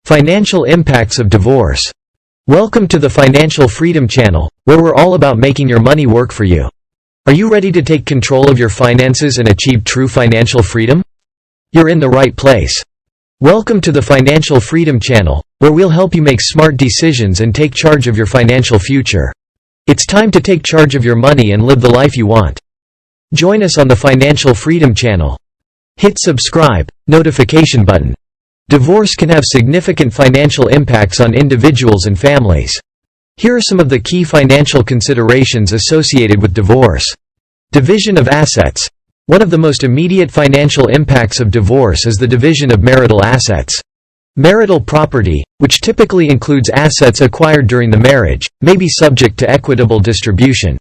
Financial impacts of divorce. Welcome to the Financial Freedom Channel, where we're all about making your money work for you. Are you ready to take control of your finances and achieve true financial freedom? You're in the right place. Welcome to the Financial Freedom Channel, where we'll help you make smart decisions and take charge of your financial future. It's time to take charge of your money and live the life you want. Join us on the Financial Freedom Channel. Hit subscribe, notification button. Divorce can have significant financial impacts on individuals and families. Here are some of the key financial considerations associated with divorce. Division of assets. One of the most immediate financial impacts of divorce is the division of marital assets. Marital property, which typically includes assets acquired during the marriage, may be subject to equitable distribution.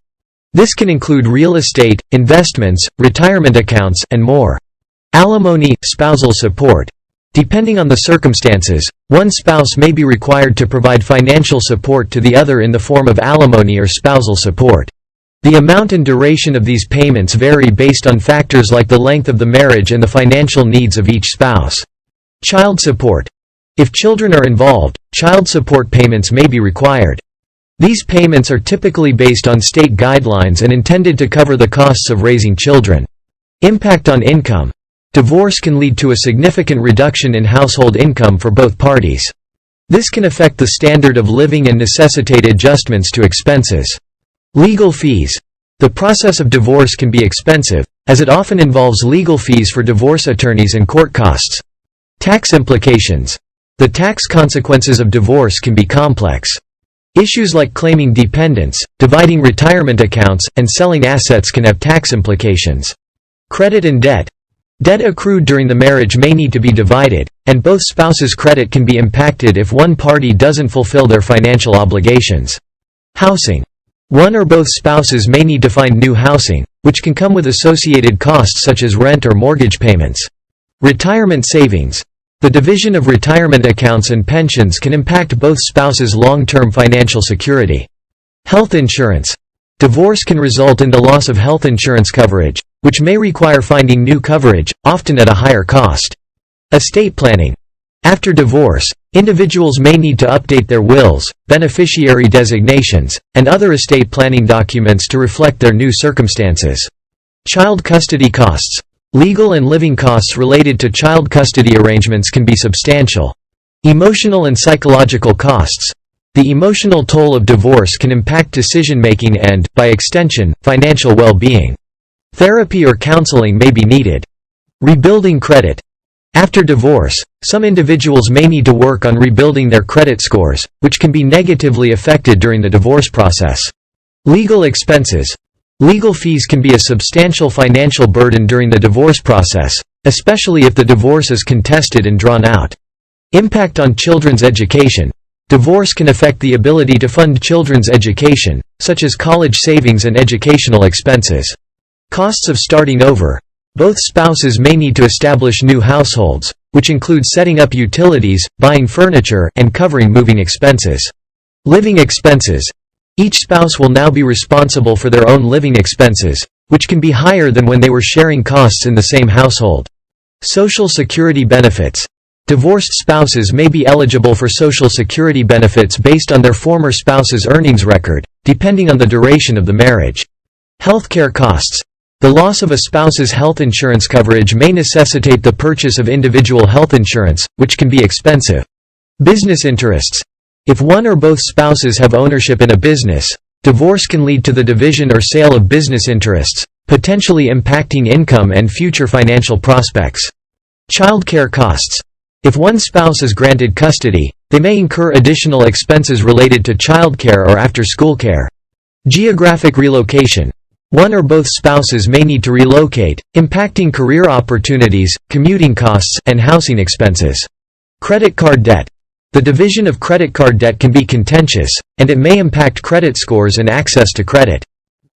This can include real estate, investments, retirement accounts, and more. Alimony, spousal support. Depending on the circumstances, one spouse may be required to provide financial support to the other in the form of alimony or spousal support. The amount and duration of these payments vary based on factors like the length of the marriage and the financial needs of each spouse. Child support. If children are involved, child support payments may be required. These payments are typically based on state guidelines and intended to cover the costs of raising children. Impact on income. Divorce can lead to a significant reduction in household income for both parties. This can affect the standard of living and necessitate adjustments to expenses. Legal fees. The process of divorce can be expensive, as it often involves legal fees for divorce attorneys and court costs. Tax implications. The tax consequences of divorce can be complex. Issues like claiming dependents, dividing retirement accounts, and selling assets can have tax implications. Credit and debt. Debt accrued during the marriage may need to be divided, and both spouses' credit can be impacted if one party doesn't fulfill their financial obligations. Housing. One or both spouses may need to find new housing, which can come with associated costs such as rent or mortgage payments. Retirement savings. The division of retirement accounts and pensions can impact both spouses' long-term financial security. Health insurance. Divorce can result in the loss of health insurance coverage, which may require finding new coverage, often at a higher cost. Estate planning. After divorce, individuals may need to update their wills, beneficiary designations, and other estate planning documents to reflect their new circumstances. Child custody costs. Legal and living costs related to child custody arrangements can be substantial. Emotional and psychological costs. The emotional toll of divorce can impact decision-making and, by extension, financial well-being. Therapy or counseling may be needed. Rebuilding credit. After divorce, some individuals may need to work on rebuilding their credit scores, which can be negatively affected during the divorce process. Legal expenses. Legal fees can be a substantial financial burden during the divorce process, especially if the divorce is contested and drawn out. Impact on children's education. Divorce can affect the ability to fund children's education, such as college savings and educational expenses. Costs of starting over. Both spouses may need to establish new households, which include setting up utilities, buying furniture, and covering moving expenses. Living expenses. Each spouse will now be responsible for their own living expenses, which can be higher than when they were sharing costs in the same household. Social Security benefits. Divorced spouses may be eligible for Social Security benefits based on their former spouse's earnings record, depending on the duration of the marriage. Healthcare costs. The loss of a spouse's health insurance coverage may necessitate the purchase of individual health insurance, which can be expensive. Business interests. If one or both spouses have ownership in a business, divorce can lead to the division or sale of business interests, potentially impacting income and future financial prospects. Childcare costs. If one spouse is granted custody, they may incur additional expenses related to childcare or after-school care. Geographic relocation. One or both spouses may need to relocate, impacting career opportunities, commuting costs, and housing expenses. Credit card debt. The division of credit card debt can be contentious, and it may impact credit scores and access to credit.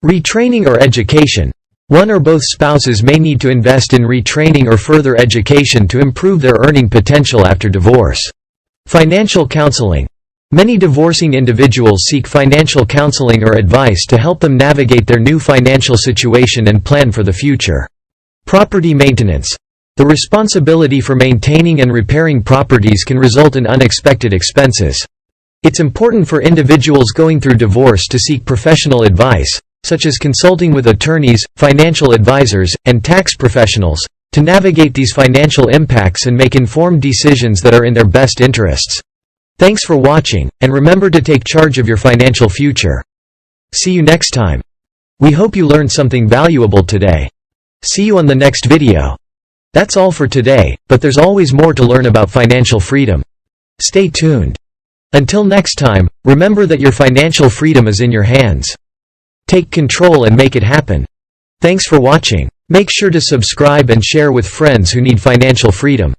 Retraining or education. One or both spouses may need to invest in retraining or further education to improve their earning potential after divorce. Financial counseling. Many divorcing individuals seek financial counseling or advice to help them navigate their new financial situation and plan for the future. Property maintenance. The responsibility for maintaining and repairing properties can result in unexpected expenses. It's important for individuals going through divorce to seek professional advice, such as consulting with attorneys, financial advisors, and tax professionals, to navigate these financial impacts and make informed decisions that are in their best interests. Thanks for watching, and remember to take charge of your financial future. See you next time. We hope you learned something valuable today. See you on the next video. That's all for today, but there's always more to learn about financial freedom. Stay tuned. Until next time, remember that your financial freedom is in your hands. Take control and make it happen. Thanks for watching. Make sure to subscribe and share with friends who need financial freedom.